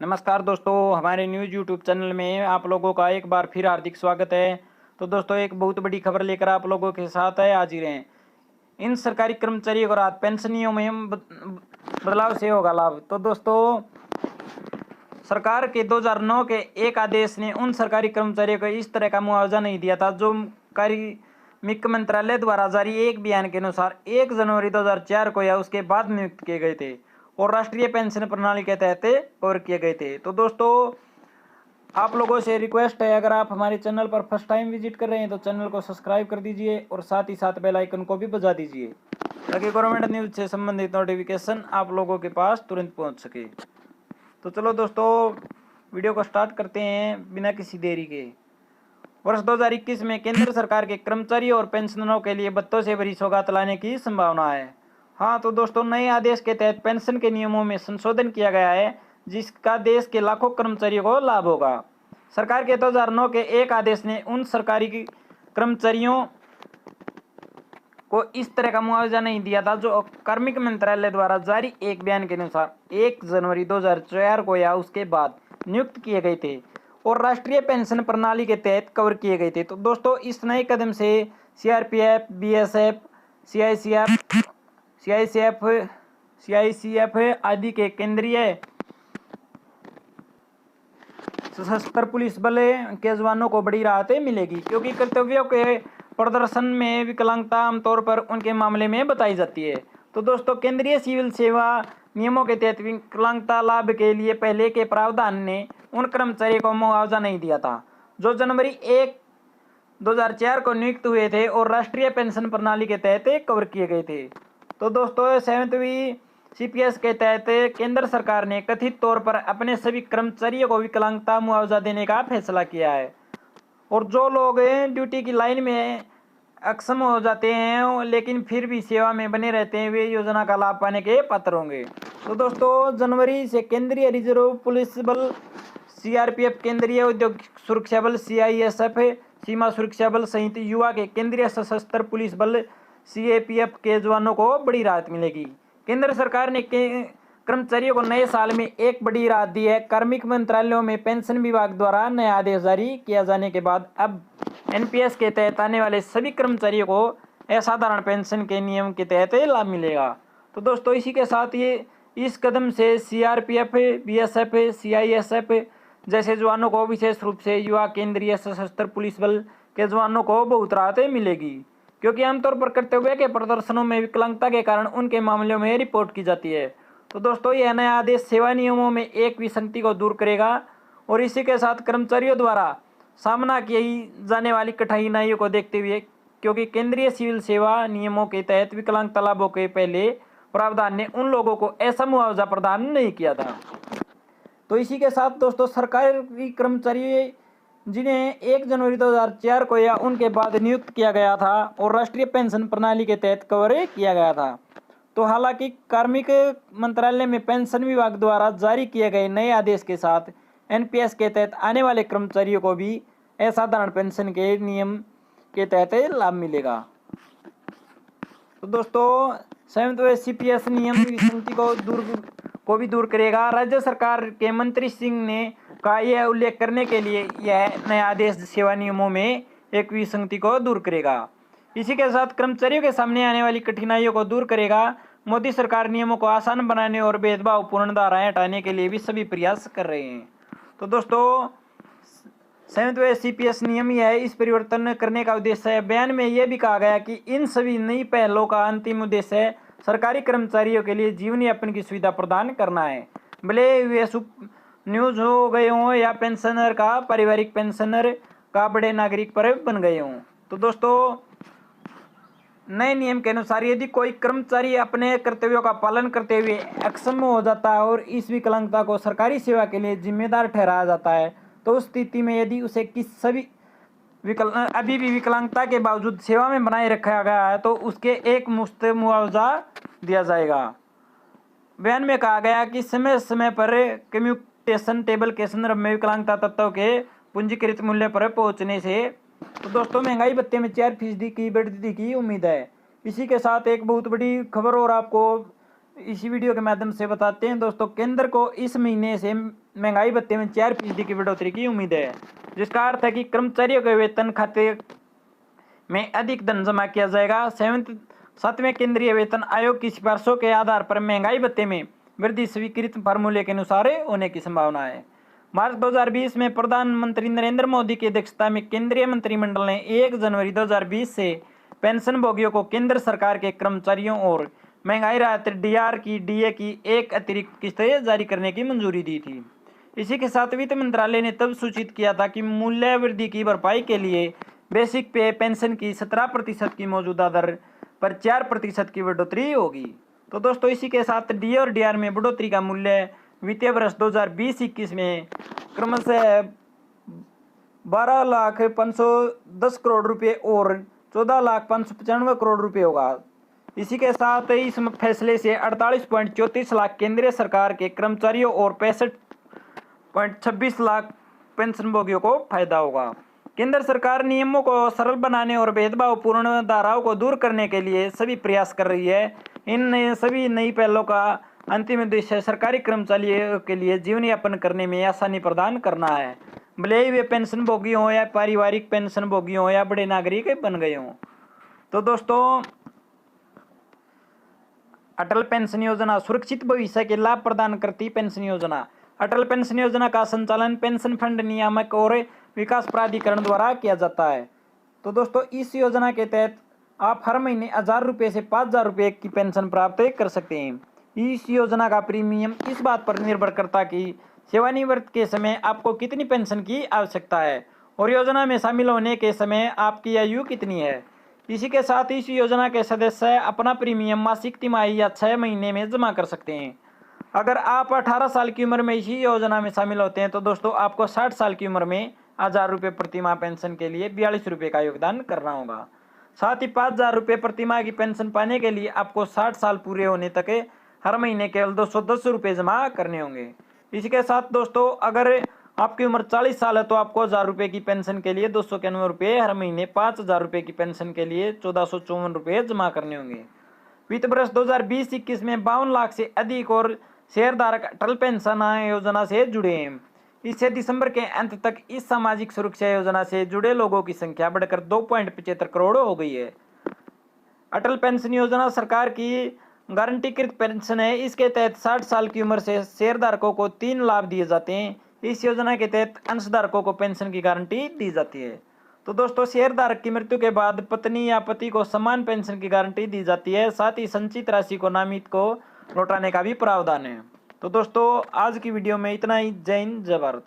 नमस्कार दोस्तों, हमारे न्यूज़ यूट्यूब चैनल में आप लोगों का एक बार फिर हार्दिक स्वागत है। तो दोस्तों, एक बहुत बड़ी खबर लेकर आप लोगों के साथ है हाजिर हैं। इन सरकारी कर्मचारियों को राहत पेंशनियों में बदलाव से होगा लाभ। तो दोस्तों, सरकार के 2009 के एक आदेश ने उन सरकारी कर्मचारियों को इस तरह का मुआवजा नहीं दिया था, जो कार्मिक मंत्रालय द्वारा जारी एक बयान के अनुसार 1 जनवरी 2004 को या उसके बाद नियुक्त किए गए थे और राष्ट्रीय पेंशन प्रणाली के तहत कवर किए गए थे। तो दोस्तों, आप लोगों से रिक्वेस्ट है, अगर आप हमारे चैनल पर फर्स्ट टाइम विजिट कर रहे हैं तो चैनल को सब्सक्राइब कर दीजिए और साथ ही साथ बेल आइकन को भी बजा दीजिए, ताकि गवर्नमेंट न्यूज से संबंधित नोटिफिकेशन आप लोगों के पास तुरंत पहुंच सके। तो चलो दोस्तों, वीडियो को स्टार्ट करते हैं बिना किसी देरी के। वर्ष 2021 में केंद्र सरकार के कर्मचारियों और पेंशनरों के लिए बत्तों से भरी सौगात लाने की संभावना है। हाँ तो दोस्तों, नए आदेश के तहत पेंशन के नियमों में संशोधन किया गया है, जिसका देश के लाखों कर्मचारियों को लाभ होगा। सरकार के 2009 के एक आदेश ने उन सरकारी कर्मचारियों को इस तरह का मुआवजा नहीं दिया था, जो कार्मिक मंत्रालय द्वारा जारी एक बयान के अनुसार 1 जनवरी 2004 को या उसके बाद नियुक्त किए गए थे और राष्ट्रीय पेंशन प्रणाली के तहत कवर किए गए थे। तो दोस्तों, इस नए कदम से सीआरपीएफ, बीएसएफ, सीआईसीएफ आदि के केंद्रीय सशस्त्र पुलिस बल के जवानों को बड़ी राहत मिलेगी, क्योंकि कर्तव्यों के प्रदर्शन में विकलांगता आमतौर पर उनके मामले में बताई जाती है। तो दोस्तों, केंद्रीय सिविल सेवा नियमों के तहत विकलांगता लाभ के लिए पहले के प्रावधान ने उन कर्मचारियों को मुआवजा नहीं दिया था, जो जनवरी 1, 2004 को नियुक्त हुए थे और राष्ट्रीय पेंशन प्रणाली के तहत कवर किए गए थे। तो दोस्तों, 7वीं सीपीएस के तहत केंद्र सरकार ने कथित तौर पर अपने सभी कर्मचारियों को विकलांगता मुआवजा देने का फैसला किया है, और जो लोग ड्यूटी की लाइन में अक्षम हो जाते हैं लेकिन फिर भी सेवा में बने रहते हैं, वे योजना का लाभ पाने के पात्र होंगे। तो दोस्तों, जनवरी से केंद्रीय रिजर्व पुलिस बल सीआरपीएफ, केंद्रीय औद्योगिक सुरक्षा बल सीआईएसएफ, सीमा सुरक्षा बल सहित युवा के केंद्रीय सशस्त्र पुलिस बल सीएपीएफ के जवानों को बड़ी राहत मिलेगी। केंद्र सरकार ने कर्मचारियों को नए साल में एक बड़ी राहत दी है। कार्मिक मंत्रालयों में पेंशन विभाग द्वारा नया आदेश जारी किया जाने के बाद अब एनपीएस के तहत आने वाले सभी कर्मचारियों को असाधारण पेंशन के नियम के तहत लाभ मिलेगा। तो दोस्तों, इसी के साथ ये इस कदम से सीआरपीएफ, बीएसएफ, सीआईएसएफ जैसे जवानों को, विशेष रूप से युवा केंद्रीय सशस्त्र पुलिस बल के जवानों को बहुत राहत मिलेगी, क्योंकि आमतौर पर कर्तव्य के प्रदर्शनों में विकलांगता के कारण उनके मामलों में रिपोर्ट की जाती है। तो दोस्तों, यह नया आदेश सेवा नियमों में एक विसंगति को दूर करेगा और इसी के साथ कर्मचारियों द्वारा सामना की जाने वाली कठिनाइयों को देखते हुए, क्योंकि केंद्रीय सिविल सेवा नियमों के तहत विकलांगता लाभों के पहले प्रावधान ने उन लोगों को ऐसा मुआवजा प्रदान नहीं किया था। तो इसी के साथ दोस्तों, सरकारी कर्मचारी जिन्हें 1 जनवरी 2004 को या उनके बाद नियुक्त किया गया था और राष्ट्रीय पेंशन प्रणाली के तहत कवर किया गया था, तो हालांकि कार्मिक मंत्रालय में पेंशन विभाग द्वारा जारी किए गए नए आदेश के साथ एनपीएस के तहत आने वाले कर्मचारियों को भी असाधारण पेंशन के नियम के तहत लाभ मिलेगा। तो दोस्तों, 7वें सीपीएस नियम विसंगति को भी दूर करेगा। राज्य सरकार के मंत्री सिंह ने का यह उल्लेख करने के लिए यह नया आदेश सेवा नियमों में एक विसंगति को दूर करेगा। इसी के साथ कर्मचारियों के सामने आने वाली कठिनाइयों को दूर करेगा। मोदी सरकार नियमों को आसान बनाने और भेदभावपूर्ण धाराएं हटाने के लिए भी सभी प्रयास कर रहे हैं। तो दोस्तों, 7वें सीपीएस नियम यह है, इस परिवर्तन करने का उद्देश्य है। बयान में यह भी कहा गया कि इन सभी नई पहलों का अंतिम उद्देश्य सरकारी कर्मचारियों के लिए जीवन यापन की सुविधा प्रदान करना है, भले वे न्यूज हो गए हों या पेंशनर का पारिवारिक पेंशनर का बड़े नागरिक पर बन गए हों। तो दोस्तों, नए नियम के अनुसार यदि कोई कर्मचारी अपने कर्तव्यों का पालन करते हुए अक्षम हो जाता है और इस विकलांगता को सरकारी सेवा के लिए जिम्मेदार ठहराया जाता है, तो उस स्थिति में यदि उसे अभी भी विकलांगता के बावजूद सेवा में बनाए रखा गया है, तो उसके एक मुश्त मुआवजा दिया जाएगा। बयान में कहा गया कि समय समय पर कम्यूटेशन टेबल के संदर्भ में विकलांगता तत्वों के पूंजीकृत मूल्य पर पहुंचने से तो दोस्तों, महंगाई भत्ते में 4% की वृद्धि की उम्मीद है। इसी के साथ एक बहुत बड़ी खबर और आपको इसी वीडियो के माध्यम से बताते हैं दोस्तों। केंद्र को इस महीने से महंगाई भत्ते में 4% की बढ़ोतरी की उम्मीद है, जिसका अर्थ है कि कर्मचारियों के वेतन खाते में अधिक धन जमा किया जाएगा। 7वें केंद्रीय वेतन आयोग की सिफारिशों के आधार पर महंगाई भत्ते में वृद्धि स्वीकृत फार्मूले के अनुसार होने की संभावना है। मार्च 2020 में प्रधानमंत्री नरेंद्र मोदी की अध्यक्षता में केंद्रीय मंत्रिमंडल ने 1 जनवरी 2020 से पेंशन भोगियों को केंद्र सरकार के कर्मचारियों और महंगाई राहत डीआर की डीए की एक अतिरिक्त किस्त जारी करने की मंजूरी दी थी। इसी के साथ वित्त मंत्रालय ने तब सूचित किया था कि मूल्य वृद्धि की भरपाई के लिए बेसिक पे पेंशन की 17% की मौजूदा दर पर 4% की बढ़ोतरी होगी। तो दोस्तों इसी के साथ डी और डीआर में बढ़ोतरी का मूल्य वित्तीय वर्ष 2020-21 में क्रमशः 12,510 करोड़ रुपए और 14,595 करोड़ रुपए होगा। इसी के साथ इस फैसले से 48.34 लाख केंद्रीय सरकार के कर्मचारियों और 65.26 लाख पेंशनभोगियों को फायदा होगा। केंद्र सरकार नियमों को सरल बनाने और भेदभावपूर्ण धाराओं को दूर करने के लिए सभी प्रयास कर रही है। इन सभी नई पहलों का अंतिम उद्देश्य सरकारी कर्मचारियों के लिए जीवन यापन करने में आसानी प्रदान करना है, भले ही वे पेंशन भोगी हों या पारिवारिक पेंशन भोगी हों या बड़े नागरिक बन गए हों। तो दोस्तों अटल पेंशन योजना सुरक्षित भविष्य के लाभ प्रदान करती पेंशन योजना। अटल पेंशन योजना का संचालन पेंशन फंड नियामक और विकास प्राधिकरण द्वारा किया जाता है। तो दोस्तों इस योजना के तहत आप हर महीने 1,000 रुपये से 5,000 रुपये की पेंशन प्राप्त कर सकते हैं। इस योजना का प्रीमियम इस बात पर निर्भर करता है कि सेवानिवृत्त के समय आपको कितनी पेंशन की आवश्यकता है और योजना में शामिल होने के समय आपकी आयु कितनी है। इसी के साथ इस योजना के सदस्य अपना प्रीमियम मासिक, तिमाही या 6 महीने में जमा कर सकते हैं। अगर आप 18 साल की उम्र में इसी योजना में शामिल होते हैं तो दोस्तों आपको 60 साल की उम्र में 1,000 रुपये प्रति माह पेंशन के लिए 42 रुपये का योगदान करना होगा। साथ ही 5,000 रुपये प्रति माह की पेंशन पाने के लिए आपको 60 साल पूरे होने तक हर महीने केवल 210 रुपये जमा करने होंगे। इसी के साथ दोस्तों अगर आपकी उम्र 40 साल है तो आपको 1,000 रुपये की पेंशन के लिए 291 रुपये हर महीने, 5,000 रुपये की पेंशन के लिए 1,454 रुपये जमा करने होंगे। वित्त वर्ष 2020-21 में 52 लाख से अधिक और शेयरधारक अटल पेंशन योजना से जुड़े हैं। इससे दिसंबर के अंत तक इस सामाजिक सुरक्षा योजना से जुड़े लोगों की संख्या बढ़कर 2.75 करोड़ हो गई है। अटल पेंशन योजना सरकार की गारंटीकृत पेंशन है। इसके तहत 60 साल की उम्र से शेयरधारकों को 3 लाभ दिए जाते हैं। इस योजना के तहत अंशधारकों को पेंशन की गारंटी दी जाती है। तो दोस्तों शेयरधारक की मृत्यु के बाद पत्नी या पति को समान पेंशन की गारंटी दी जाती है। साथ ही संचित राशि को नामित को लौटाने का भी प्रावधान है। तो दोस्तों आज की वीडियो में इतना ही। जय हिंद, जय भारत।